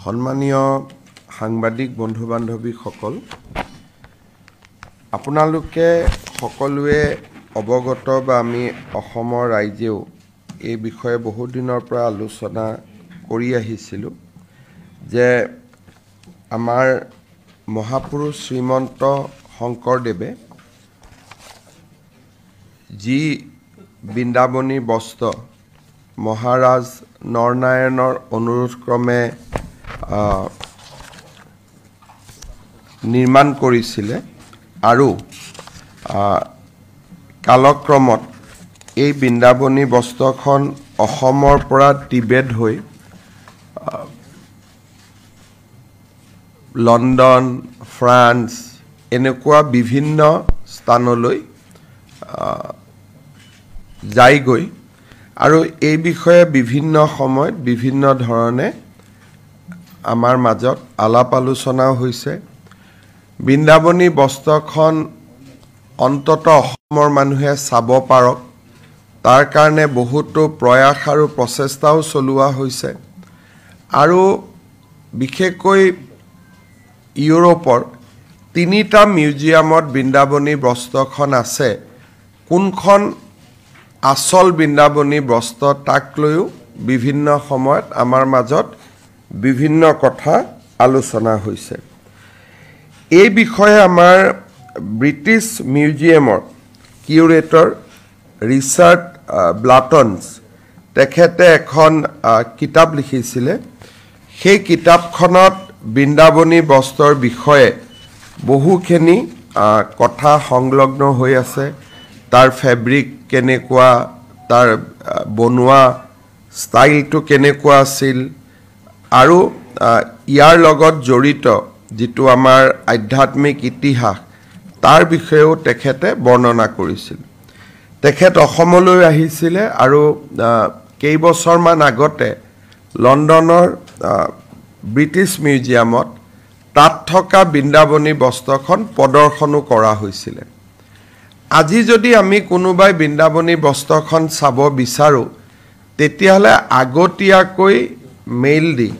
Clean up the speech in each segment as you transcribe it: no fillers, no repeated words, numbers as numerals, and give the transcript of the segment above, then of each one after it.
সন্মানীয় সাংবাদিক বন্ধু বান্ধৱীসকল, আপোনালোকে সকলোৱে অৱগত বা আমি অসমৰ ৰাইজেও এই বিষয়ে বহু দিনৰ পৰা আলোচনা কৰি আহিছিলোঁ যে আমাৰ মহাপুৰুষ শ্ৰীমন্ত শংকৰদেৱে যি বৃন্দাবনী বস্ত্ৰ মহাৰাজ নৰনাৰায়ণৰ অনুৰোধক্ৰমে নিৰ্মাণ কৰিছিলে আৰু কালক্ৰমত এই বৃন্দাবনী বস্ত্ৰখন অসমৰ পৰা টিবেট হৈ লণ্ডন, ফ্ৰান্স এনেকুৱা বিভিন্ন স্থানলৈ যায়গৈ আৰু এই বিষয়ে বিভিন্ন সময়ত বিভিন্ন ধৰণে আমাৰ মাজত আলাপ আলোচনাও হৈছে। বৃন্দাবনী বস্ত্ৰখন অন্ততঃ অসমৰ মানুহে চাব পাৰক, তাৰ কাৰণে বহুতো প্ৰয়াস আৰু প্ৰচেষ্টাও চলোৱা হৈছে আৰু বিশেষকৈ ইউৰোপৰ 3টা মিউজিয়ামত বৃন্দাবনী বস্ত্ৰখন আছে। কোনখন আচল বৃন্দাবনী বস্ত্ৰ তাক লৈও বিভিন্ন সময়ত আমাৰ মাজত বিভিন্ন কথা আলোচনা হৈছে। এই বিষয়ে আমাৰ ব্ৰিটিছ মিউজিয়ামৰ কিউৰেটৰ ৰিচাৰ্ড ব্লাটনছ তেখেতে এখন কিতাপ লিখিছিলে। সেই কিতাপখনত বৃন্দাবনী বস্ত্ৰৰ বিষয়ে বহুখিনি কথা সংলগ্ন হৈ আছে। তাৰ ফেব্ৰিক কেনেকুৱা, তাৰ বনোৱা ষ্টাইলটো কেনেকুৱা আছিল আৰু ইয়াৰ লগত জড়িত যিটো আমাৰ আধ্যাত্মিক ইতিহাস তাৰ বিষয়েও তেখেতে বৰ্ণনা কৰিছিল। তেখেত অসমলৈ আহিছিলে আৰু কেইবছৰমান আগতে লণ্ডনৰ ব্ৰিটিছ মিউজিয়ামত তাত থকা বৃন্দাবনী বস্ত্ৰখন প্ৰদৰ্শনো কৰা হৈছিলে। আজি যদি আমি কোনোবাই বৃন্দাবনী বস্ত্ৰখন চাব বিচাৰোঁ তেতিয়াহ'লে আগতীয়াকৈ মেইল দি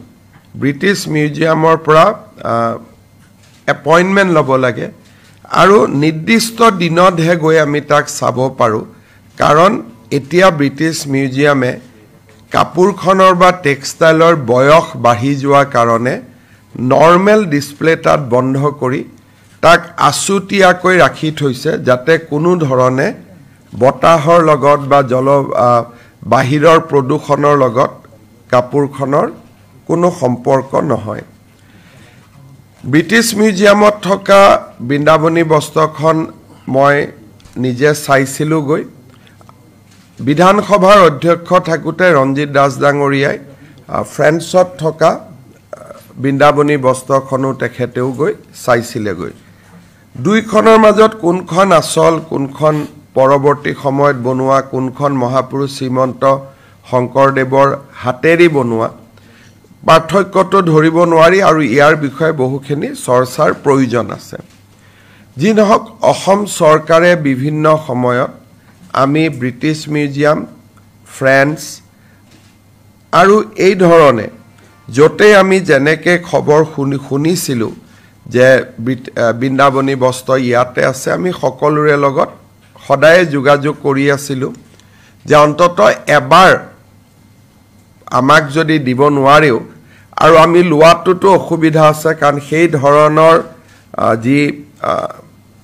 ব্ৰিটিছ মিউজিয়ামৰ পৰা এপইণ্টমেণ্ট ল'ব লাগে আৰু নিৰ্দিষ্ট দিনতহে গৈ আমি তাক চাব পাৰোঁ। কাৰণ এতিয়া ব্ৰিটিছ মিউজিয়ামে কাপোৰখনৰ বা টেক্সটাইলৰ বয়স বাঢ়ি যোৱাৰ কাৰণে নৰ্মেল ডিছপ্লে তাত বন্ধ কৰি তাক আছুতীয়াকৈ ৰাখি থৈছে, যাতে কোনো ধৰণে বতাহৰ লগত বা বাহিৰৰ প্ৰদূষণৰ লগত কাপোৰখনৰ কোনো সম্পৰ্ক নহয়। ব্ৰিটিছ মিউজিয়ামত থকা বৃন্দাবনী বস্ত্ৰখন মই নিজে চাইছিলোঁগৈ। বিধানসভাৰ অধ্যক্ষ থাকোঁতে ৰঞ্জিত দাস ডাঙৰীয়াই ফ্ৰেন্সত থকা বৃন্দাবনী বস্ত্ৰখনো তেখেতেও গৈ চাইছিলেগৈ। দুইখনৰ মাজত কোনখন আচল, কোনখন পৰৱৰ্তী সময়ত বনোৱা, কোনখন মহাপুৰুষ শ্ৰীমন্ত শংকৰদেৱৰ হাতেৰে বনোৱা, পাৰ্থক্যটো ধৰিব নোৱাৰি আৰু ইয়াৰ বিষয়ে বহুখিনি চৰ্চাৰ প্ৰয়োজন আছে। যি নহওক, অসম চৰকাৰে বিভিন্ন সময়ত আমি ব্ৰিটিছ মিউজিয়াম, ফ্ৰেন্স আৰু এই ধৰণে য'তে আমি যেনেকৈ খবৰ শুনিছিলোঁ যে বৃন্দাবনী বস্ত্ৰ ইয়াতে আছে, আমি সকলোৰে লগত সদায় যোগাযোগ কৰি আছিলোঁ যে অন্ততঃ এবাৰ আমাক যদি দিব নোৱাৰেও, আৰু আমি লোৱাটোতো অসুবিধা আছে কাৰণ সেই ধৰণৰ যি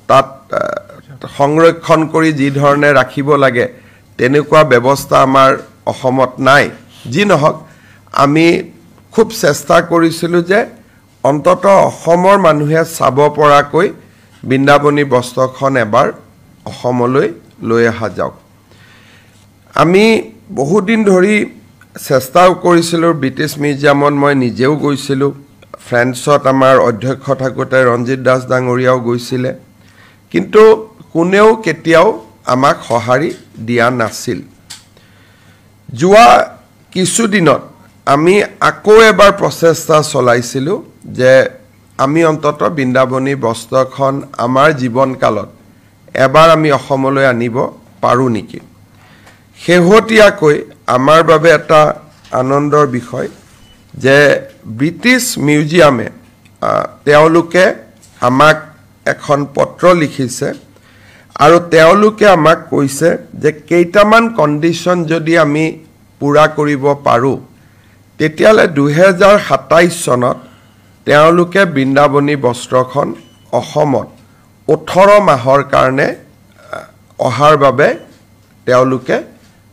তাত সংৰক্ষণ কৰি যি ধৰণে ৰাখিব লাগে তেনেকুৱা ব্যৱস্থা আমাৰ অসমত নাই। যি নহওক, আমি খুব চেষ্টা কৰিছিলোঁ যে অন্ততঃ অসমৰ মানুহে চাব পৰাকৈ বৃন্দাবনী বস্ত্ৰখন এবাৰ অসমলৈ লৈ অহা যাওক। আমি বহুদিন ধৰি চেষ্টাও কৰিছিলোঁ। ব্ৰিটিছ মিউজিয়ামত মই নিজেও গৈছিলোঁ, ফ্ৰেন্সত আমাৰ অধ্যক্ষ থাকোঁতে ৰঞ্জিত দাস ডাঙৰীয়াও গৈছিলে, কিন্তু কোনেও কেতিয়াও আমাক সঁহাৰি দিয়া নাছিল। যোৱা কিছুদিনত আমি আকৌ এবাৰ প্ৰচেষ্টা চলাইছিলোঁ যে আমি অন্ততঃ বৃন্দাবনী বস্ত্ৰখন আমাৰ জীৱনকালত এবাৰ আমি অসমলৈ আনিব পাৰোঁ নেকি। শেহতীয়াকৈ আমাৰ বাবে এটা আনন্দৰ বিষয় যে ব্ৰিটিছ মিউজিয়ামে তেওঁলোকে আমাক এখন পত্ৰ লিখিছে আৰু তেওঁলোকে আমাক কৈছে যে কেইটামান কণ্ডিশ্যন যদি আমি পূৰা কৰিব পাৰোঁ তেতিয়ালে 2027 চনত তেওঁলোকে বৃন্দাবনী বস্ত্ৰখন অসমত 18 মাহৰ কাৰণে অহাৰ বাবে তেওঁলোকে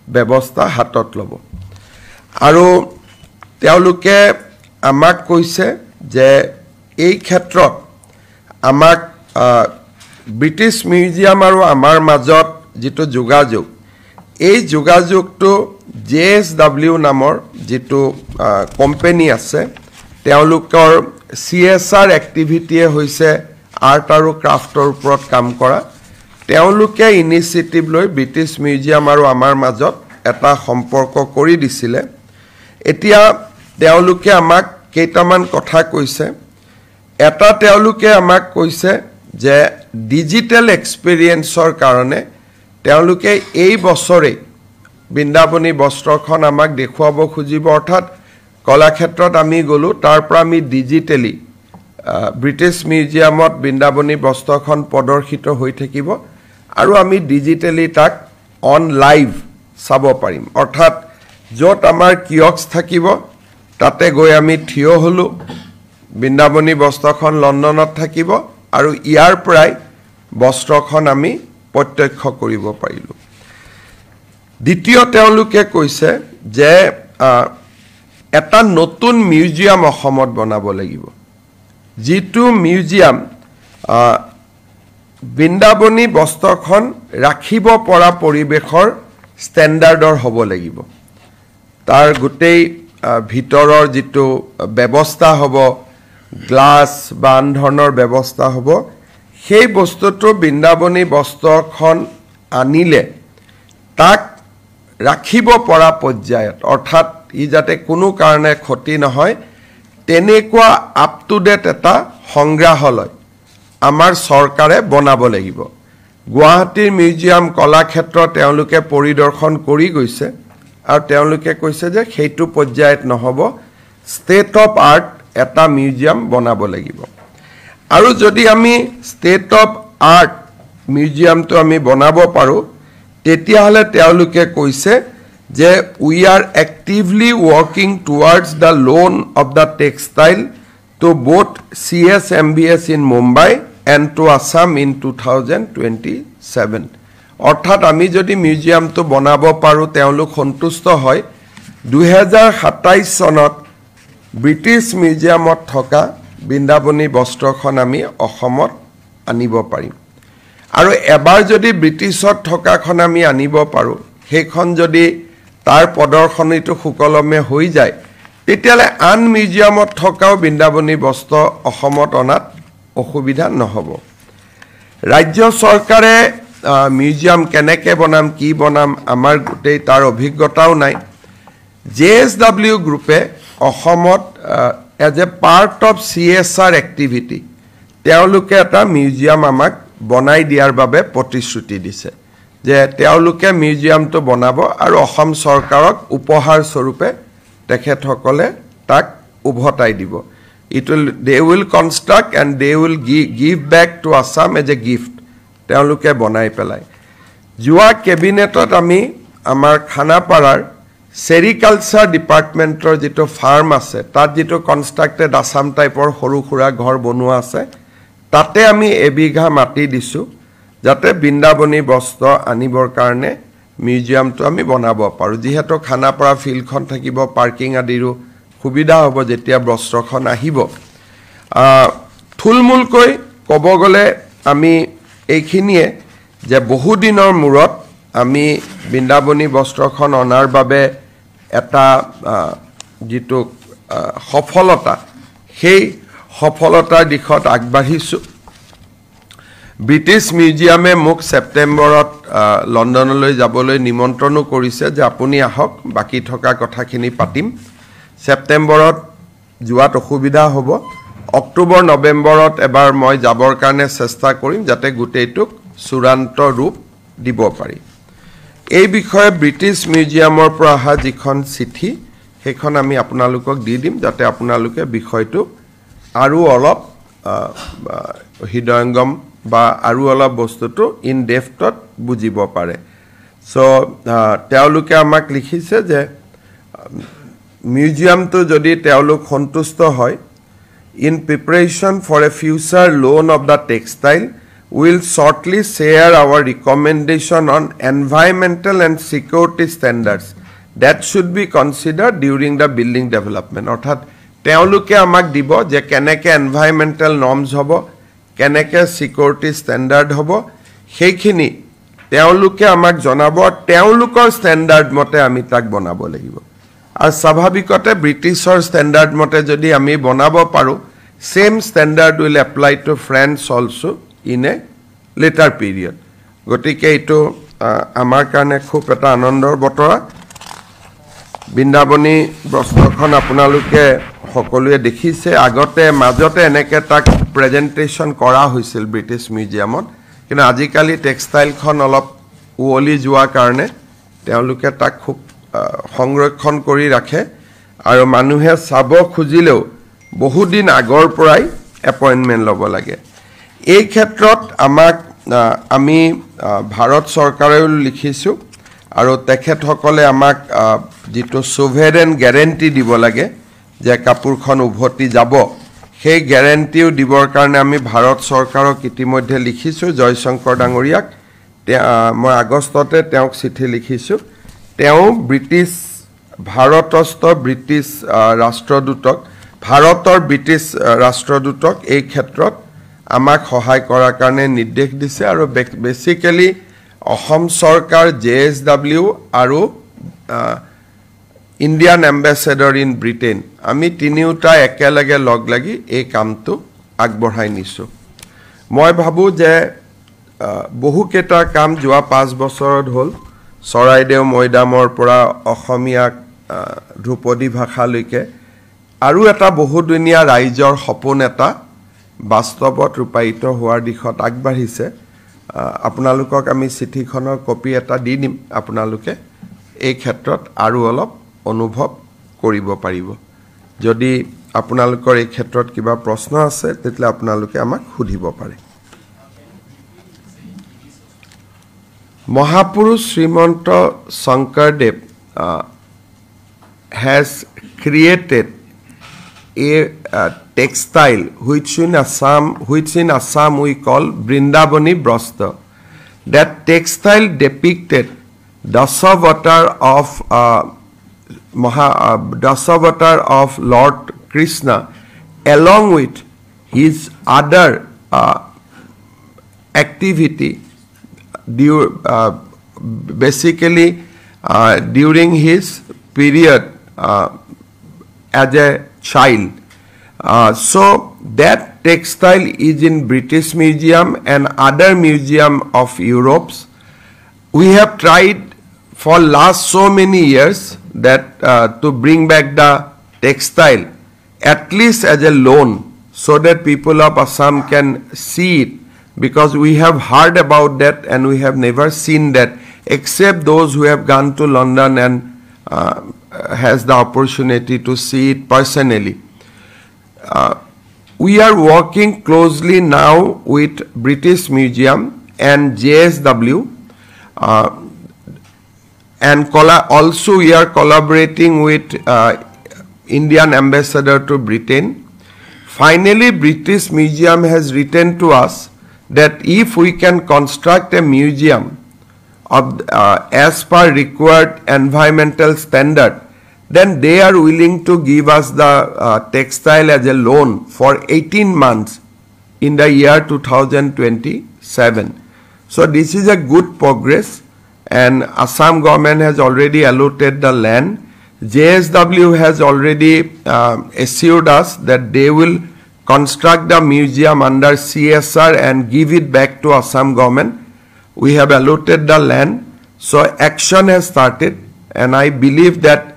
ব্যৱস্থা হাতত ল'ব আৰু তেওঁলোকে আমাক কৈছে যে এই ক্ষেত্ৰত আমাক ব্ৰিটিছ মিউজিয়াম আৰু আমাৰ মাজত যেটো যোগাযোগ এই যোগাযোগটো JSW নামৰ যেটো কোম্পানী আছে তেওঁলোকৰ CSR এক্টিভিটিয়ে হৈছে আৰ্ট আৰু ক্ৰাফটৰ ওপৰত কাম কৰা তেওঁলোকে ইনিচিয়েটিভ লৈ ব্ৰিটিছ মিউজিয়াম আৰু আমাৰ মাজত এটা সম্পৰ্ক কৰি দিছিলে এতিয়া তেওঁলোকে আমাক কেইটামান কথা কৈছে এটা তেওঁলোকে আমাক কৈছে যে ডিজিটেল এক্সপেৰিয়েন্সৰ কাৰণে তেওঁলোকে এই বছৰে বৃন্দাবনী বস্ত্ৰখন আমাক দেখুৱাব খুজিব অৰ্থাৎ কলাক্ষেত্ৰত আমি গলো তাৰ পৰা আমি ডিজিটেলি ব্ৰিটিছ মিউজিয়ামত বৃন্দাবনী বস্ত্ৰখন প্ৰদৰ্শিত হৈ থাকিব আৰু আমি ডিজিটেলি তাক অন লাইভ চাব পাৰিম অৰ্থাৎ য'ত আমাৰ কিয়ক্স থাকিব তাতে গৈ আমি থিয় হলো বৃন্দাবনী বস্ত্ৰখন লণ্ডনত থাকিব আৰু ইয়াৰ পৰাই বস্ত্ৰখন আমি প্ৰত্যক্ষ কৰিব পাৰিলো দ্বিতীয় তেওঁলোকে কৈছে যে এটা নতুন মিউজিয়াম অসমত বনাব লাগিব যেটো মিউজিয়াম বৃন্দাবনী বস্ত্ৰখন ৰাখিব পৰা পৰিবেশৰ ষ্টেণ্ডাৰ্ডৰ হ'ব লাগিব তাৰ গোটেই ভিতৰৰ যেটো ব্যৱস্থা হ'ব গ্লাস বা আনধৰণৰ ব্যৱস্থা হ'ব সেই বস্তুটো বৃন্দাবনী বস্ত্ৰখন আনিলে তাক ৰাখিব পৰা পৰ্যায়ত অৰ্থাৎ ই যাতে কোনো কাৰণে ক্ষতি নহয় তেনেকুৱা আপ টু ডেট এটা সংগ্ৰহালয় আমাৰ চৰকাৰে বনাব লাগিব গুৱাহাটীৰ মিউজিয়াম কলাক্ষেত্ৰ তেওঁলোকে পৰিদৰ্শন কৰি গৈছে আৰু তেওঁলোকে কৈছে যে সেইটো পৰ্যায়ত নহব ষ্টেট অফ আৰ্ট এটা মিউজিয়াম বনাব লাগিব আৰু যদি আমি ষ্টেট অফ আৰ্ট মিউজিয়ামটো আমি বনাব পাৰো তেতিয়াহলে তেওঁলোকে কৈছে যে we are actively working towards the loan of the textile to both CSMBS in Mumbai and to Assam in 2027 অৰ্থাৎ আমি যদি মিউজিয়ামটো বনাব পাৰো তেওঁলোক সন্তুষ্ট হয় 2027 চনত ব্ৰিটিছ মিউজিয়ামত থকা বৃন্দাবনী বস্ত্ৰখন আমি অসমত আনিব পাৰিম আৰু এবাৰ যদি ব্ৰিটিছত থকাখন আমি আনিব পাৰো সেইখন যদি তাৰ প্ৰদৰ্শনীটো সুকলমে হৈ যায় তেতিয়ালে আন মিউজিয়ামত থকাও বৃন্দাবনী বস্ত্ৰ অসমত অনাত অসুবিধা নহব ৰাজ্য চৰকাৰে মিউজিয়াম কেনেকে বনাম কি বনাম আমাৰ গোটেই তাৰ অভিজ্ঞতাও নাই JSW গ্ৰুপে অসমত as a part of CSR activity তেওঁলোকে এটা মিউজিয়াম আমাক বনাই দিয়াৰ বাবে প্ৰতিশ্ৰুতি দিছে যে তেওঁলোকে মিউজিয়ামটো বনাব আৰু অসম চৰকাৰক উপহাৰ স্বৰূপে তেখেতসকলে তাক উভতাই দিব they will construct and they will give back to Assam as a gift তেওঁলোকে বনাই পেলাই জুৱা কেবিনেটত আমি আমাৰ খানাপাৰাৰ সেৰিকালচাৰ ডিপাৰ্টমেন্টৰ যেটো ফাৰ্ম আছে তাত যেটো কনস্ট্ৰাক্টেড আসাম টাইপৰ সৰু খুৰা ঘৰ বনোৱা আছে তাতে আমি এবিঘা মাটি দিছো যাতে বৃন্দাবনী বস্ত্ৰ আনিবৰ কাৰণে মিউজিয়ামটো আমি বনাব পাৰো যেহেতু খানাপাৰা ফিল্ডখন থাকিব পাৰ্কিং আদিৰো সুবিধা হ'ব যেতিয়া বস্ত্ৰখন আহিব থুলমুলকৈ ক'ব গলে আমি এইখিনিয়ে যে বহু দিনৰ মূৰত আমি বৃন্দাবনী বস্ত্ৰখন অনাৰ বাবে এটা যেটো সফলতা সেই সফলতাৰ দিশত আগবাঢ়িছো ব্ৰিটিছ মিউজিয়ামে মোক সেপ্টেম্বৰত লণ্ডনলৈ যাবলৈ নিমন্ত্ৰণো কৰিছে যে আপুনি আহক বাকি থকা কথাখিনি পাতিম সেপ্টেম্বৰত যোৱাত অসুবিধা হ'ব অক্টোবৰ নৱেম্বৰত এবাৰ মই যাবৰ কাৰণে চেষ্টা কৰিম যাতে গোটেইটোক চূড়ান্ত ৰূপ দিব পাৰি এই বিষয়ে ব্ৰিটিছ মিউজিয়ামৰ পৰা অহা যিখন চিঠি সেইখন আমি আপোনালোকক দি দিম যাতে আপোনালোকে বিষয়টো আৰু অলপ হৃদয়ঙ্গম বা আৰু অলপ বস্তুটো ইন ডেপথত বুজিব পাৰে সো তেওঁলোকে আমাক লিখিছে যে মিউজিয়ামটো যদি তেওঁলোক সন্তুষ্ট হয় in preparation for a future loan of the textile will shortly share our recommendation on environmental and security standards that should be considered during the building development অর্থাৎ তেওঁলোকে আমাক দিব যে কেনেকে environmental norms হ'ব কেনেকে security standard হ'ব সেইখিনি তেওঁলোকে আমাক জনাব তেওঁলোকৰ standard মতে আমি তাক বনাব লাগিব আৰ স্বাভাৱিকতে ব্ৰিটিছৰ standard মতে যদি আমি বনাব পাৰো same standard will apply to France also in a later period গতিকে এটো আমাৰ কাৰণে খুব এটা আনন্দৰ বতৰা বৃন্দাবনী বস্ত্ৰখন আপোনালোকে সকলোৱে দেখিছে আগতে মাজতে এনেকে তাক প্ৰেজেন্টেশন কৰা হৈছিল ব্ৰিটিছ মিউজিয়ামত কিন্তু আজিকালি টেক্সটাইলখন অলপ উৱলি যোৱা কাৰণে তেওঁলোকে তাক খুব সংৰক্ষণ কৰি ৰাখে আৰু মানুহে চাব খুজিলেও বহুদিন আগৰ পৰাই এপইন্টমেন্ট লব লাগে এই ক্ষেত্ৰত আমাক আমি ভাৰত চৰকাৰেও লিখিছো আৰু তেখেতসকলে আমাক যেটো সোভেৰেন গ্যাৰান্টি দিব লাগে যে কাপোৰখন উভতি যাব সেই গ্যাৰান্টিও দিবৰ কাৰণে আমি ভাৰত চৰকাৰক ইতিমধ্যে লিখিছো জয়শংকৰ ডাঙৰীয়াক মই আগষ্টতে তেওঁক চিঠি লিখিছো তেওঁ ব্ৰিটিছ ভাৰতস্থ ব্ৰিটিছ ৰাষ্ট্ৰদূতক ভাৰতৰ ব্ৰিটিছ ৰাষ্ট্ৰদূতক এই ক্ষেত্ৰত আমাক সহায় কৰাৰ কাৰণে নিৰ্দেশ দিছে আৰু বেসিক্যালি অসম সৰকাৰ জেএসডব্লিউ আৰু ইন্ডিয়ান এম্বাসেডৰ ইন ব্ৰিটেন আমি তিনিওটা একেলগে লগ লাগি এই কামটো আগবঢ়াই নিছো মই ভাবো যে বহুকেটা কাম যোৱা 5 বছৰত হল চৰাইদেউ মৈদামৰ পৰা অসমীয়া ধ্ৰুপদী ভাষালৈকে আৰু এটা বহুদিনীয়া ৰাইজৰ সপোন এটা বাস্তৱত ৰূপায়িত হোৱাৰ দিশত আগবাঢ়িছে আপোনালোকক আমি চিঠিখনৰ কপি এটা দি দিম আপোনালোকে এই ক্ষেত্ৰত আৰু অলপ অনুভৱ কৰিব পাৰিব যদি আপোনালোকৰ এই ক্ষেত্ৰত কিবা প্ৰশ্ন আছে তেতিয়া আপোনালোকে আমাক সুধিব পাৰে মহাপুৰুষ Srimanta Sankardev has created a textile which in Assam we call Brindabani Brastra. That textile depicted Dasavatar of Lord Krishna along with his other activity basically during his period as a child. So that textile is in British Museum and other museum of Europe. We have tried for last so many years that to bring back the textile at least as a loan so that people of Assam can see it because we have heard about that and we have never seen that except those who have gone to London and has the opportunity to see it personally. We are working closely now with British Museum and JSW and also we are collaborating with Indian ambassador to Britain. Finally, British Museum has written to us that if we can construct a museum of as per required environmental standard, then they are willing to give us the textile as a loan for 18 months in the year 2027. So this is a good progress and Assam government has already allotted the land. JSW has already assured us that they will construct the museum under CSR and give it back to Assam government. We have allotted the land, so action has started and I believe that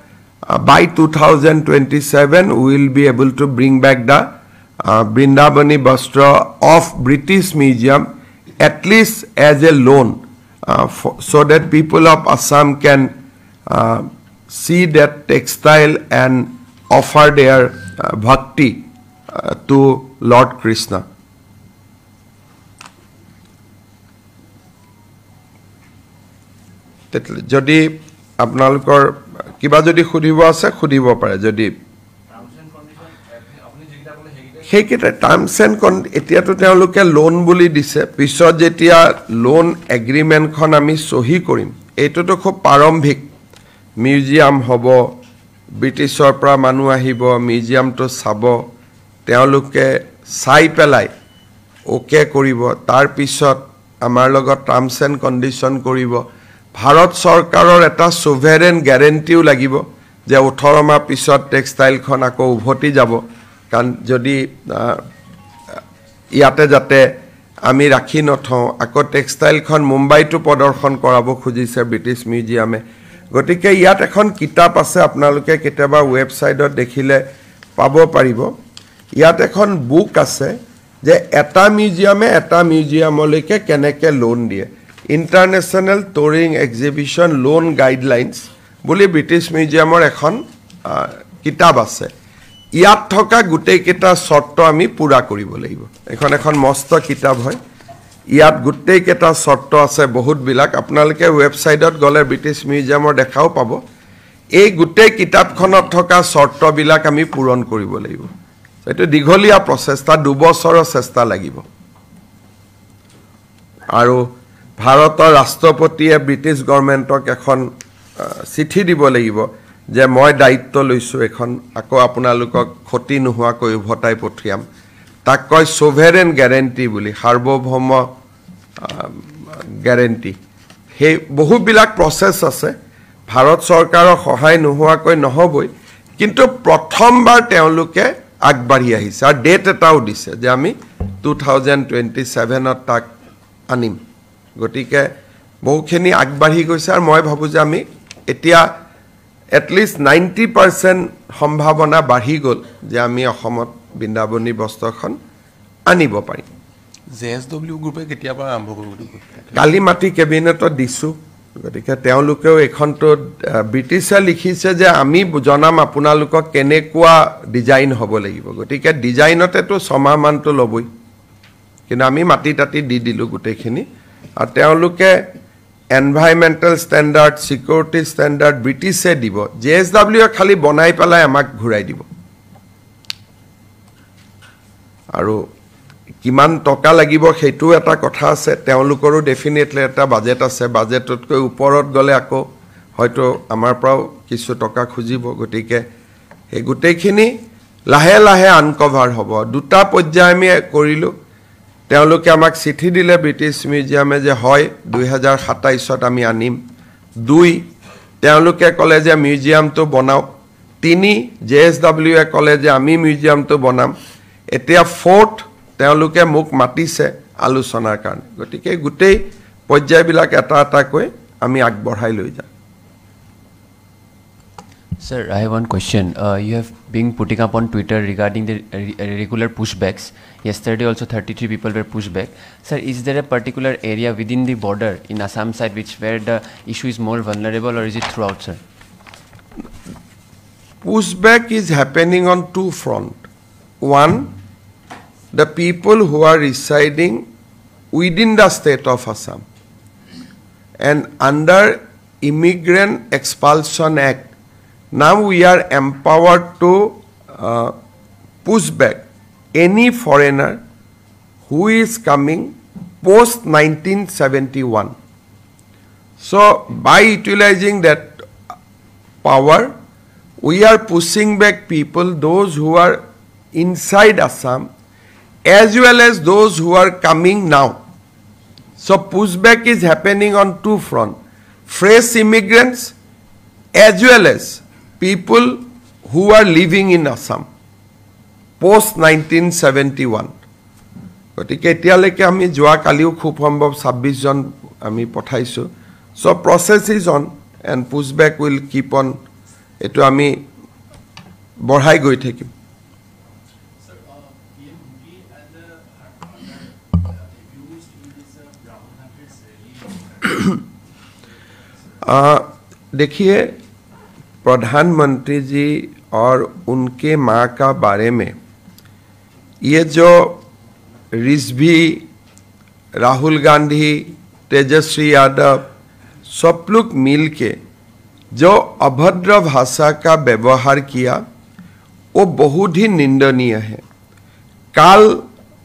by 2027 we will be able to bring back the Brindabani Bastra of British Museum at least as a loan so that people of Assam can see that textile and offer their bhakti to Lord Krishna. যদি আপোনালোকৰ কিবা যদি খুদিব আছে খুদিব পাৰে যদি সেইকেইটা terms and এতিয়াতো তেওঁলোকে লোন বুলি দিছে পিছত যেতিয়া লোন এগ্ৰিমেণ্টখন আমি চহী কৰিম এইটোতো খুব প্ৰাৰম্ভিক মিউজিয়াম হ'ব ব্ৰিটিছৰ পৰা মানুহ আহিব মিউজিয়ামটো চাব তেওঁলোকে চাই পেলাই ওকে কৰিব তাৰ পিছত আমাৰ লগত টাৰ্মছ এণ্ড কণ্ডিশ্যন কৰিব ভাৰত চৰকাৰৰ এটা সোভেৰেন গ্যাৰেণ্টিও লাগিব যে 18 মাহ পিছত টেক্সটাইলখন আকৌ উভতি যাব কাৰণ যদি ইয়াতে যাতে আমি ৰাখি নথওঁ আকৌ টেক্সটাইলখন মুম্বাইতো প্ৰদৰ্শন কৰাব খুজিছে ব্ৰিটিছ মিউজিয়ামে গতিকে ইয়াত এখন কিতাপ আছে আপোনালোকে কেতিয়াবা ৱেবছাইটত দেখিলে পাব পাৰিব ইয়াত এখন বুক আছে যে এটা মিউজিয়ামলৈকে কেনেকৈ লোন দিয়ে international Turing exhibition loan guidelines বুলি ব্ৰিটিছ মিউজিয়ামৰ এখন কিতাপ আছে ইয়াত থকা গোটেইকেইটা চৰ্ত আমি পূৰা কৰিব লাগিব এখন মস্ত কিতাপ হয় ইয়াত গোটেইকেইটা চৰ্ত আছে বহুতবিলাক আপোনালোকে ৱেবছাইটত গ'লে ব্ৰিটিছ মিউজিয়ামৰ দেখাও পাব এই গোটেই কিতাপখনত থকা চৰ্তবিলাক আমি পূৰণ কৰিব লাগিব এইটো দীঘলীয়া প্ৰচেষ্টা 2 বছৰৰ চেষ্টা লাগিব আৰু ভাৰতৰ ৰাষ্ট্ৰপতিয়ে ব্ৰিটিছ গভৰ্ণমেণ্টক এখন চিঠি দিব লাগিব যে মই দায়িত্ব লৈছো এখন আকৌ আপোনালোকক ক্ষতি নোহোৱাকৈ উভতাই পঠিয়াম তাক কয় সোভেৰেন গ্যাৰেণ্টি বুলি সাৰ্বভৌম গ্যাৰেণ্টি সেই বহুবিলাক প্ৰচেছ আছে ভাৰত চৰকাৰৰ সহায় নোহোৱাকৈ নহবই কিন্তু প্ৰথমবাৰ তেওঁলোকে আগবাঢ়ি আহিছে আৰু ডেট এটাও দিছে যে আমি 2027ত তাক আনিম গতিকে বহুখিনি আগবাঢ়ি গৈছে আৰু মই ভাবো যে আমি এতিয়া এটলিষ্ট 90% সম্ভাৱনা বাঢ়ি গ'ল যে আমি অসমত বৃন্দাবনী বস্ত্ৰখন আনিব পাৰিম জেএছডব্লিউ গ্ৰুপে কেতিয়াবা আৰম্ভ কৰিব কালি মাটি কেবিনেটত দিছো গতিকে তেওঁলোকেও এখনটো ব্ৰিটিছে লিখিছে যে আমি জনাম আপোনালোকক কেনেকুৱা ডিজাইন হ'ব লাগিব গতিকে ডিজাইনতেতো 6 মাহ মানটো ল'বই কিন্তু আমি মাটি তাতি দি দিলো গোটেইখিনি আৰু তেওঁলোকে এনভাইৰনমেন্টাল ষ্টেণ্ডাৰ্ড সিকিউৰিটি ষ্টেণ্ডাৰ্ড ব্ৰিটিছে দিব জেএছডব্লিউ খালি বনাই পেলাই আমাক ঘূৰাই দিব আৰু কিমান টকা লাগিব সেইটো এটা কথা আছে তেওঁলোকৰো ডেফিনেটলি এটা বাজেট আছে বাজেটতকৈ ওপৰত গলে আকৌ হয়তো আমাৰ পৰাও কিছু টকা খুজিব গতিকে এই গোটেইখিনি লাহে লাহে আনকভাৰ হ'ব দুটা পৰ্যায় আমি কৰিলো তেওঁলোকে আমাক চিঠি দিলে ব্ৰিটিছ মিউজিয়ামে যে হয় 2027ত আমি আনিম 2 তেওঁলোকে ক'লে যে মিউজিয়ামটো বনাও 3 জেএছডব্লিউ এ ক'লে যে আমি মিউজিয়ামটো বনাম এতিয়া 4th তেওঁলোকে মোক মাতিছে আলোচনাৰ কাৰণে গতিকে গোটেই পৰ্যায়বিলাক এটা কৈ আমি আগবঢ়াই লৈ যাম Sir, I have one question. You have been putting up on Twitter regarding the regular pushbacks. Yesterday also 33 people were pushed back. Sir, is there a particular area within the border in Assam side where the issue is more vulnerable or is it throughout, sir? Pushback is happening on 2 fronts. One, the people who are residing within the state of Assam and under Immigrant Expulsion Act. Now we are empowered to push back any foreigner who is coming post 1971. So by utilizing that power, we are pushing back people, those who are inside Assam, as well as those who are coming now. So pushback is happening on 2 fronts. Fresh immigrants as well as people who are living in Assam post 1971 গতিকে এতিয়ালৈকে আমি যোৱা কালিও খুব সম্ভৱ 26 জন আমি পঠাইছো so process is on and pushback will keep on এটো আমি বঢ়াই গৈ থাকিম देखिए प्रधानमंत्री जी और उनके माँ का बारे में ये जो रिजवी, राहुल गांधी, तेजस्वी यादव सब लोग मिल के जो अभद्र भाषा का व्यवहार किया वो बहुत ही निंदनीय है। कल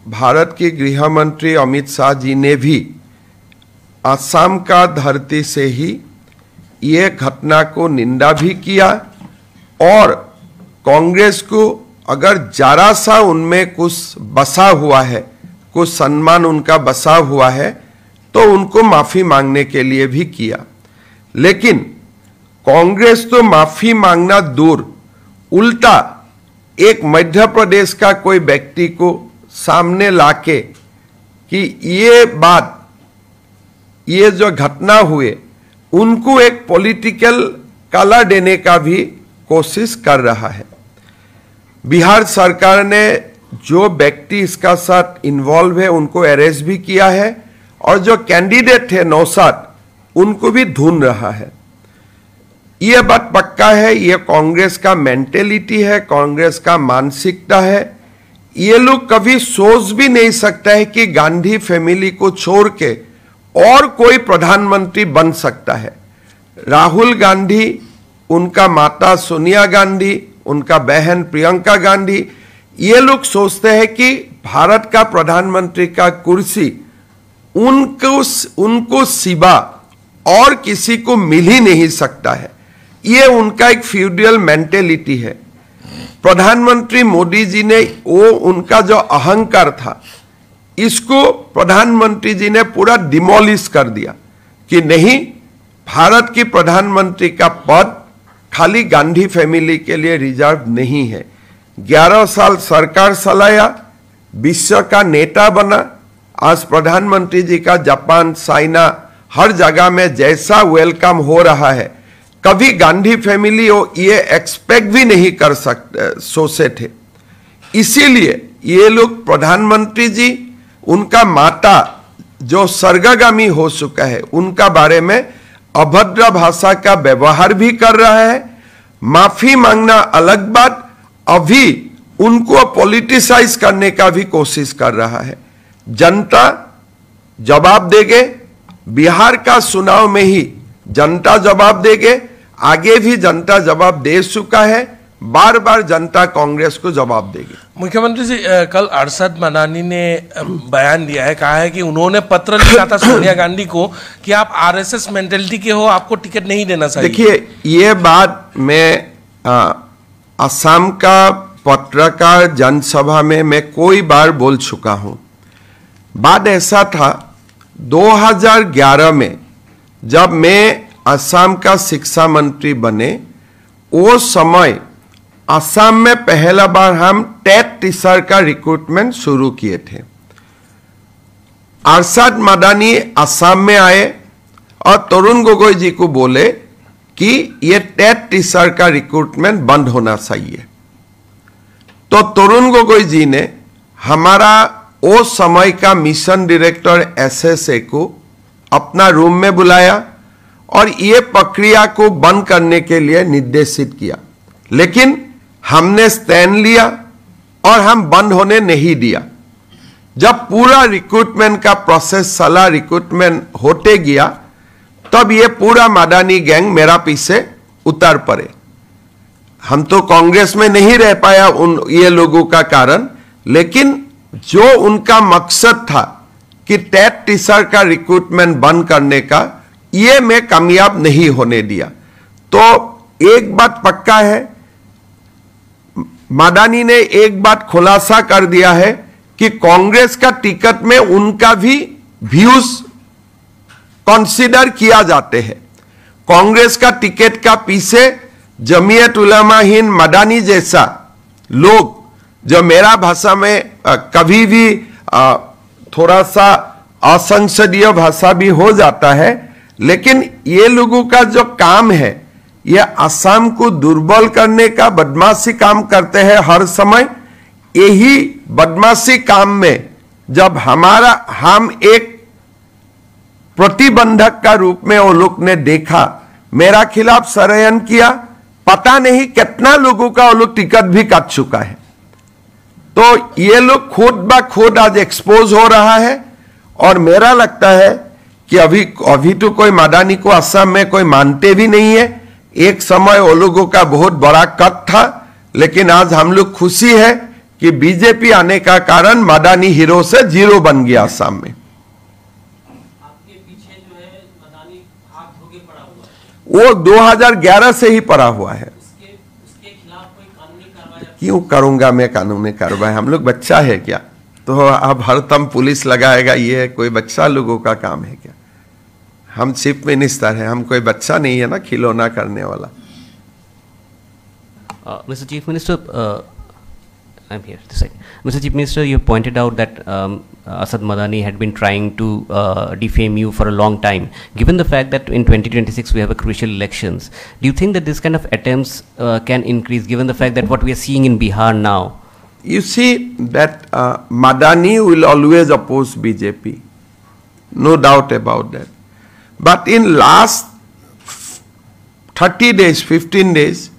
भारत के गृह मंत्री अमित शाह जी ने भी असम का धरती से ही ये घटना को निंदा भी किया और कांग्रेस को अगर जरा सा उनमें कुछ बसा हुआ है, कुछ सम्मान उनका बसा हुआ है, तो उनको माफी मांगने के लिए भी किया। लेकिन कांग्रेस तो माफी मांगना दूर, उल्टा एक मध्य प्रदेश का कोई व्यक्ति को सामने लाके कि ये बात, ये जो घटना हुए, उनको एक पॉलिटिकल कलर देने का भी कोशिश कर रहा है। बिहार सरकार ने जो व्यक्ति इसका साथ इन्वॉल्व है उनको अरेस्ट भी किया है और जो कैंडिडेट थे नौशाद, उनको भी ढूंढ रहा है। ये बात पक्का है, ये कांग्रेस का मेंटेलिटी है, कांग्रेस का मानसिकता है। ये लोग कभी सोच भी नहीं सकता है कि गांधी फैमिली को छोड़ के और कोई प्रधानमंत्री बन सकता है। राहुल गांधी, उनका माता सोनिया गांधी, उनका बहन प्रियंका गांधी, ये लोग सोचते हैं कि भारत का प्रधानमंत्री का कुर्सी उनको सिवा और किसी को मिल ही नहीं सकता है। ये उनका एक फ्यूडल मेंटेलिटी है। प्रधानमंत्री मोदी जी ने वो उनका जो अहंकार था, इसको प्रधानमंत्री जी ने पूरा डिमोलिश कर दिया कि नहीं, भारत की प्रधानमंत्री का पद खाली गांधी फैमिली के लिए रिजर्व नहीं है। 11 साल सरकार चलाया, विश्व का नेता बना। आज प्रधानमंत्री जी का जापान, चाइना, हर जगह में जैसा वेलकम हो रहा है, कभी गांधी फैमिली ये एक्सपेक्ट भी नहीं कर सकते सोचे थे। इसीलिए ये लोग प्रधानमंत्री जी, उनका माता जो स्वर्गगामी हो चुका है, उनका बारे में अभद्र भाषा का व्यवहार भी कर रहा है। माफी मांगना अलग बात, अभी उनको पॉलिटिसाइज करने का भी कोशिश कर रहा है। जनता जवाब देगे, बिहार का चुनाव में ही जनता जवाब देगे, आगे भी जनता जवाब दे चुका है, बार बार जनता कांग्रेस को जवाब देगी। मुख्यमंत्री जी, कल अरशद मदानी ने बयान दिया है, कहा है कि उन्होंने पत्र लिखा था सोनिया गांधी को कि आप आरएसएस मेंटेलिटी के हो, आपको टिकट नहीं देना चाहिए। देखिए, ये बात मैं असम का पत्रकार जनसभा में मैं कई बार बोल चुका हूं। बात ऐसा था, 2011 में जब मैं असम का शिक्षा मंत्री बने, वो समय असम में पहला बार हम टेट टीचर का रिक्रूटमेंट शुरू किए थे। अरशद मदानी असम में आए और तरुण गोगोई जी को बोले कि ये टेट टीचर का रिक्रूटमेंट बंद होना चाहिए। तो तरुण गोगोई जी ने हमारा वो समय का मिशन डायरेक्टर एसएसए को अपना रूम में बुलाया और ये प्रक्रिया को बंद करने के लिए निर्देशित किया। लेकिन हमने स्टैंड लिया और हम बंद होने नहीं दिया। जब पूरा रिक्रूटमेंट का प्रोसेस चला, रिक्रूटमेंट होते गया, तब ये पूरा मदानी गैंग मेरा पीछे उतर पड़े। हम तो कांग्रेस में नहीं रह पाया ये लोगों का कारण, लेकिन जो उनका मकसद था कि टेट टीचर का रिक्रूटमेंट बंद करने का, ये मैं कामयाब नहीं होने दिया। तो एक बात पक्का है, मदानी ने एक बात खुलासा कर दिया है कि कांग्रेस का टिकट में उनका भी व्यूज कंसीडर किया जाते हैं। कांग्रेस का टिकट का पीछे जमीयत उलमा हिंद मदानी जैसा लोग, जो मेरा भाषा में कभी भी थोड़ा सा असंसदीय भाषा भी हो जाता है, लेकिन ये लोगों का जो काम है, ये असम को दुर्बल करने का बदमाशी काम करते हैं हर समय। यही बदमाशी काम में जब हम एक प्रतिबंधक का रूप में वो लोग ने देखा, मेरा खिलाफ षड्यंत्र किया, पता नहीं कितना लोगों का वो लोग टिकट भी काट चुका है। तो ये लोग खुद ब खुद आज एक्सपोज हो रहा है। और मेरा लगता है कि अभी तो कोई मदानी को असम में कोई मानते भी नहीं है। एक समय वो लोगों का बहुत बड़ा कट था, लेकिन आज हम लोग खुशी है कि बीजेपी आने का कारण मदानी हीरो से जीरो बन गया असम में। आपके पीछे जो है मदानी हाथ धोके पड़ा हुआ है, वो 2011 से ही पड़ा हुआ है। उसके खिलाफ कोई कानूनी कार्रवाई क्यों करूंगा मैं कानूनी कार्रवाई? हम लोग बच्चा है क्या? तो अब हरदम पुलिस लगाएगा, ये कोई बच्चा लोगों का काम है क्या? हम चीफ मिनिस्टर हैं, हम कोई बच्चा नहीं है ना खिलौना करने वाला। Mr. Chief Minister, I'm here this side. Mr. Chief Minister, you pointed out that Asad Madani had been trying to defame you for a long time. Given the fact that in 2026 we have a crucial elections, do you think that this kind of attempts can increase, given the fact that what we are seeing in Bihar now? You see that Madani will always oppose BJP, no doubt about that. But in last 30 days, 15 days,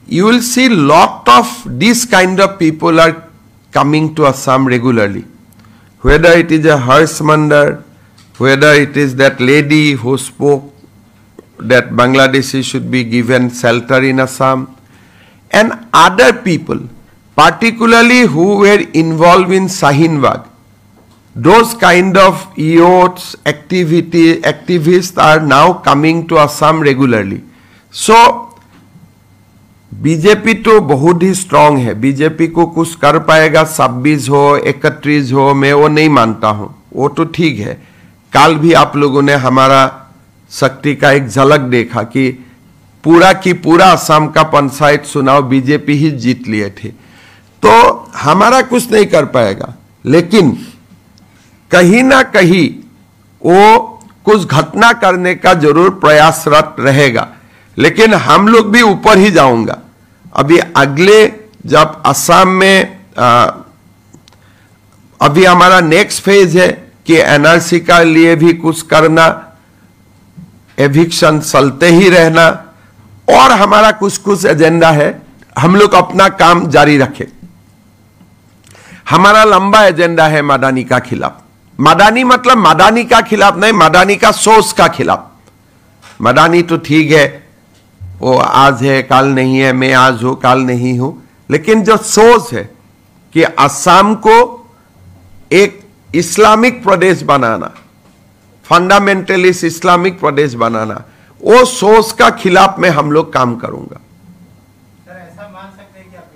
you will see lot of these kind of people are coming to Assam regularly. Whether it is a Harsh Mandar, whether it is that lady who spoke that Bangladeshi should be given shelter in Assam, and other people, particularly who were involved in Shaheen Bagh. Those kind of youths, activists are now coming to Assam regularly. So, BJP तो बहुत ही strong है। BJP को कुछ कर पाएगा 26 हो 31 हो, मैं वो नहीं मानता हूं। वो तो ठीक है। कल भी आप लोगों ने हमारा शक्ति का एक झलक देखा कि पूरा की पूरा असम का पंचायत चुनाव बीजेपी ही जीत लिए थे। तो हमारा कुछ नहीं कर पाएगा, लेकिन कहीं ना कहीं वो कुछ घटना करने का जरूर प्रयासरत रहेगा। लेकिन हम लोग भी ऊपर ही जाऊंगा। अभी अगले जब असम में अभी हमारा नेक्स्ट फेज है कि एनआरसी का लिए भी कुछ करना, एविक्शन चलते ही रहना, और हमारा कुछ एजेंडा है। हम लोग अपना काम जारी रखें। हमारा लंबा एजेंडा है मदानी का खिलाफ। मदानी मतलब मदानी का खिलाफ नहीं, मदानी का सोच का खिलाफ। मदानी तो ठीक है, वो आज है कल नहीं है, मैं आज हूं कल नहीं हूं, लेकिन जो सोच है कि असम को एक इस्लामिक प्रदेश बनाना, फंडामेंटलिस्ट इस्लामिक प्रदेश बनाना, वो सोच का खिलाफ में हम लोग काम करूंगा। सर, ऐसा मान सकते हैं कि आप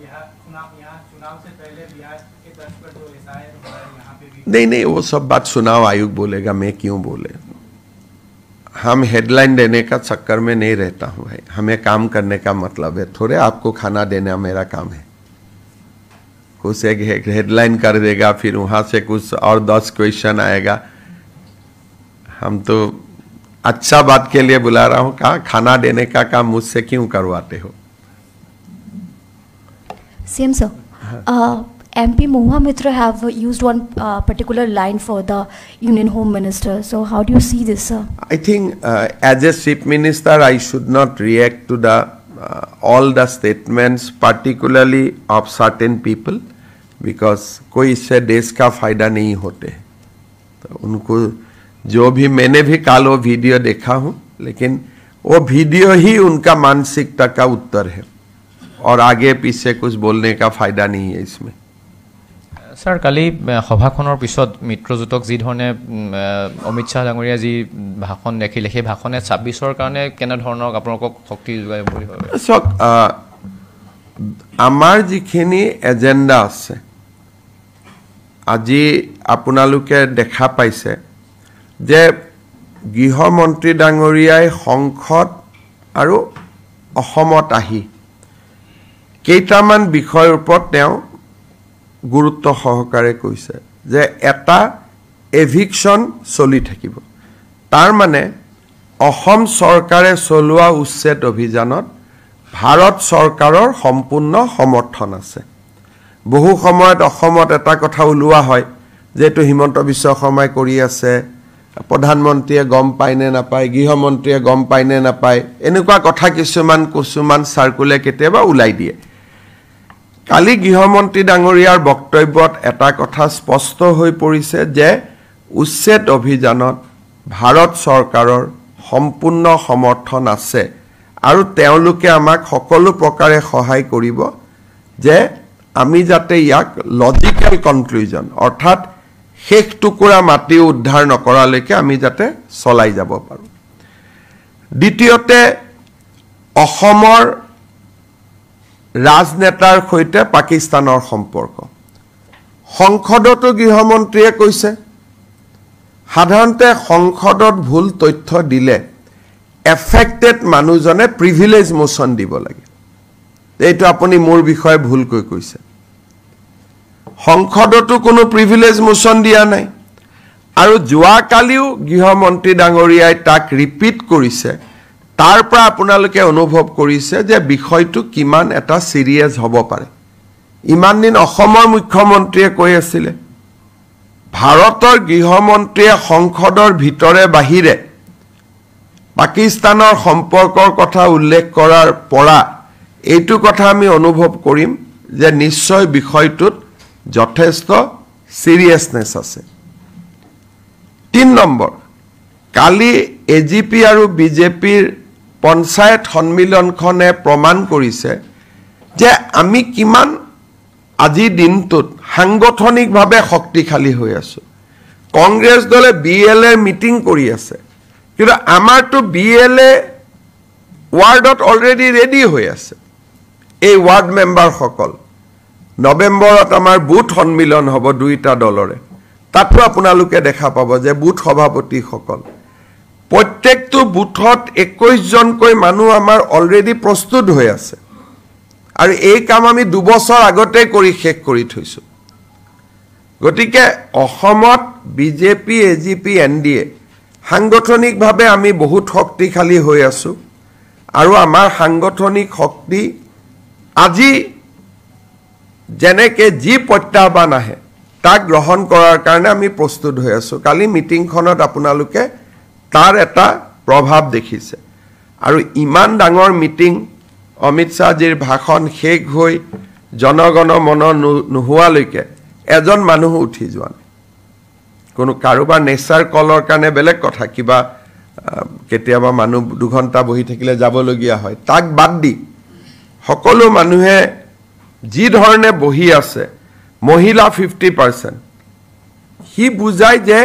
चुनाव से पहले बिहार के तर्ज पर जो एसआईआर यहाँ पे भी नहीं, वो सब बात चुनाव आयोग बोलेगा, मैं क्यों बोले। हम हेडलाइन देने का चक्कर में नहीं रहता हूं भाई। हमें काम करने का मतलब है, थोड़े आपको खाना देना मेरा काम है। कुछ एक हेडलाइन कर देगा, फिर वहां से कुछ और 10 क्वेश्चन आएगा। हम तो अच्छा बात के लिए बुला रहा हूं। कहा खाना देने का काम मुझसे क्यों करवाते हो? Same sir. MP Mohua Mitra have used one particular line for the Union Home Minister. So how do you see this, sir? I think as a Chief Minister, I should not react to the all the statements, particularly of certain people, because कोई इससे देश का फायदा नहीं होते। तो उनको जो भी, मैंने भी कल वो वीडियो देखा हूं, लेकिन वो वीडियो ही उनका मानसिकता का उत्तर है, और आगे पीछे कुछ बोलने का फायदा नहीं है इसमें। सर, काली सभाखনৰ পিছত মিত্ৰজোঁটক যি ধৰণে অমিত শাহ ডাঙৰীয়া যি ভাষণ দেখিলে, সেই ভাষণে 26ৰ কাৰণে কেনে ধৰণৰ আপোনালোকক শক্তি যোগায় বুলি ভাবে? চক, আমাৰ যিখিনি এজেণ্ডা আছে, আজি আপোনালোকে দেখা পাইছে যে গৃহমন্ত্ৰী ডাঙৰীয়াই সংসদ আৰু অসমত আহি কেইটামান বিষয়ৰ ওপৰত তেওঁ গুৰুত্ব সহকাৰে কৈছে যে এটা এভিকশন চলি থাকিব। তাৰ মানে অসম চৰকাৰে চলোৱা উচ্ছেদ অভিযানত ভাৰত চৰকাৰৰ সম্পূৰ্ণ সমৰ্থন আছে। বহু সময়ত অসমত এটা কথা ওলোৱা হয় যে এইটো হিমন্ত বিশ্ব শৰ্মাই কৰি আছে, প্ৰধানমন্ত্ৰীয়ে গম পায় নে নাপায় গৃহমন্ত্ৰীয়ে গম পায় নে নাপায় এনেকুৱা কথা কিছুমান সাৰ্কুলে কেতিয়াবা ওলাই দিয়ে কালি গৃহমন্ত্ৰী ডাঙৰীয়াৰ বক্তব্যত এটা কথা স্পষ্ট হৈ পৰিছে যে উচ্ছেদ অভিযানত ভাৰত চৰকাৰৰ সম্পূৰ্ণ সমৰ্থন আছে আৰু তেওঁলোকে আমাক সকলো প্ৰকাৰে সহায় কৰিব যে আমি যাতে ইয়াক লজিক্যাল কনক্লুজন অৰ্থাৎ শেষ টুকুৰা মাটি উদ্ধাৰ নকৰালৈকে আমি যাতে চলাই যাব পাৰোঁ দ্বিতীয়তে অসমৰ ৰাজনেতাৰ সৈতে পাকিস্তানৰ সম্পৰ্ক সংসদতো গৃহমন্ত্ৰীয়ে কৈছে সাধাৰণতে সংসদত ভুল তথ্য দিলে এফেক্টেড মানুহজনে প্ৰিভিলেজ মোচন দিব লাগে এইটো আপুনি মোৰ বিষয়ে ভুলকৈ কৈছে সংসদতো কোনো প্ৰিভিলেজ মোচন দিয়া নাই আৰু যোৱাকালিও গৃহমন্ত্ৰী ডাঙৰীয়াই তাক ৰিপিট কৰিছে তাৰ পৰা আপোনালোকে অনুভৱ কৰিছে যে বিষয়টো কিমান এটা সিৰিয়াস হ'ব পাৰে ইমান দিন অসমৰ মুখ্যমন্ত্ৰীয়ে কৈ আছিল ভাৰতৰ গৃহমন্ত্ৰীয়ে সংসদৰ ভিতৰে বাহিৰে পাকিস্তানৰ সম্পৰ্কৰ কথা উল্লেখ কৰাৰ পৰা এইটো কথা আমি অনুভৱ কৰিম যে নিশ্চয় বিষয়টোত যথেষ্ট সিৰিয়াসনেস আছে 3 নম্বৰ কালি এজিপি আৰু বিজেপিৰ পঞ্চায়ত সন্মিলনখনে প্ৰমাণ কৰিছে যে আমি কিমান আজি দিনটোত সাংগঠনিকভাৱে শক্তিশালী হৈ আছো কংগ্ৰেছ দলে বিএলএ মিটিং কৰি আছে কিন্তু আমাৰটো বিএলএ ওয়াৰ্ডত অলৰেডি ৰেডি হৈ আছে এই ওয়াৰ্ড মেম্বাৰ সকল নৱেম্বৰত আমাৰ বুথ সন্মিলন হ'ব দুইটা দলৰে তাতো আপোনালোকে দেখা পাব যে বুথ সভাপতি সকল প্ৰত্যেকটো বুথত 21 জনকৈ মানুহ আমাৰ অলৰেডি প্ৰস্তুত হৈ আছে আৰু এই কাম আমি 2 বছৰ আগতে কৰি শেষ কৰি থৈছো গতিকে অসমত বিজেপি এজিপি এনডিএ সাংগঠনিকভাৱে আমি বহুত শক্তিশালী হৈ আছো আৰু আমাৰ সাংগঠনিক শক্তি আজি যেনেকে যি প্ৰত্যাহ্বান আহে তাক গ্ৰহণ কৰাৰ কাৰণে আমি প্ৰস্তুত হৈ আছো কালি মিটিংখনত আপোনালোকে তাৰ এটা প্ৰভাৱ দেখিছে আৰু ইমান ডাঙৰ মিটিং অমিত শাহজীৰ ভাষণ শেষ হৈ জনগণ মন নোহোৱালৈকে এজন মানুহ উঠি যোৱা নাই কোনো কাৰোবাৰ নেচাৰ কলৰ কাৰণে বেলেগ কথা কিবা কেতিয়াবা মানুহ 2 ঘণ্টা বহি থাকিলে যাবলগীয়া হয় তাক বাদ দি সকলো মানুহে যি ধৰণে বহি আছে মহিলা 50% হি বুজাই যে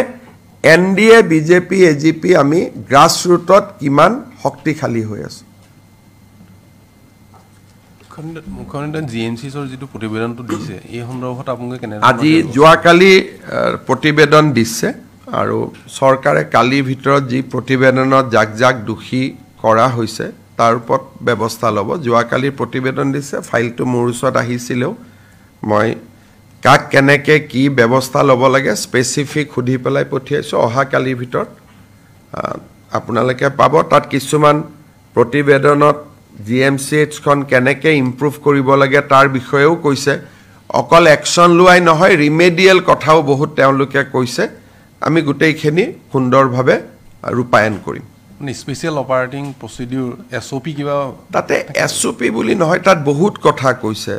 এনডিএ বিজেপি এজিপি আমি গ্ৰাসৰুটত কিমান শক্তিশালী হৈ আছো মুখ্যমন্ত্ৰী জিএমচিৰ যিটো প্ৰতিবেদনটো দিছে এই সন্দৰ্ভত আপোনালোকে কেনে আজি যোৱাকালি প্ৰতিবেদন দিছে আৰু চৰকাৰে কালিৰ ভিতৰত যি প্ৰতিবেদনত জাক দোষী কৰা হৈছে তাৰ ওপৰত ব্যৱস্থা ল'ব যোৱাকালিৰ প্ৰতিবেদন দিছে ফাইলটো মোৰ ওচৰত আহিছিলেও মই কাক কেনেকে কি ব্যৱস্থা ল'ব লাগে স্পেসিফিক খুদি পেলাই পঠিয়াইছো অহা কালিৰ ভিতৰত আপোনালোকে পাব তাত কিছুমান প্ৰতিবেদনত জিএমচিএইচ খন কেনেকে ইমপ্ৰুভ কৰিব লাগে তাৰ বিষয়েও কৈছে অকল একশন লোৱাই নহয় ৰিমেডিয়েল কথাও বহুত তেওঁলোকে কৈছে আমি গোটেইখিনি সুন্দৰভাৱে ৰূপায়ণ কৰিম স্পেশাল অপাৰেটিং প্ৰচিডিউৰ এসঅপি কিবা তাতে এসঅপি বুলি নহয় তাত বহুত কথা কৈছে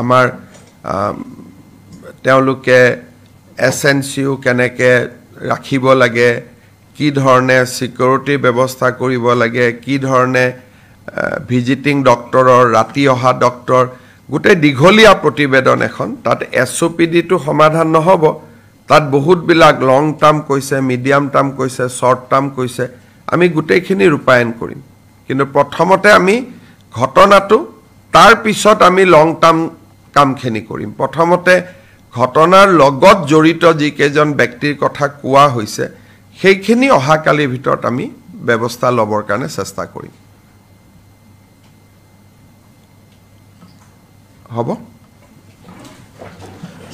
আমাৰ তেওঁলোকে এসএনসিও কেনেকে ৰাখিব লাগে কি ধৰণে সিকিউৰিটি ব্যৱস্থা কৰিব লাগে কি ধৰণে ভিজিটিং ডক্টৰৰ ৰাতি অহা ডক্টৰ গোটেই দীঘলীয়া প্ৰতিবেদন এখন তাত এসঅপিডিটো সমাধান নহব তাত বহুত বিলাক লং টাৰ্ম কৈছে মিডিয়াম টাৰ্ম কৈছে শৰ্ট টাৰ্ম কৈছে আমি গোটেইখিনি ৰূপায়ণ কৰিম কিন্তু প্ৰথমতে আমি ঘটনাটো তাৰ পিছত আমি লং টাৰ্ম কামখিনি কৰিম প্ৰথমতে ঘটনাৰ লগত জড়িত যি কেজন ব্যক্তিৰ কথা কোৱা হৈছে সেইখিনি অহা কালিৰ ভিতৰত আমি ব্যৱস্থা ল'বৰ কাৰণে চেষ্টা কৰিম হ'ব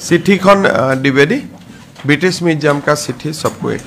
চিঠিখন দ্বিবেদী ब्रिटिश म्यूजियम का चिट्ठी सबको एक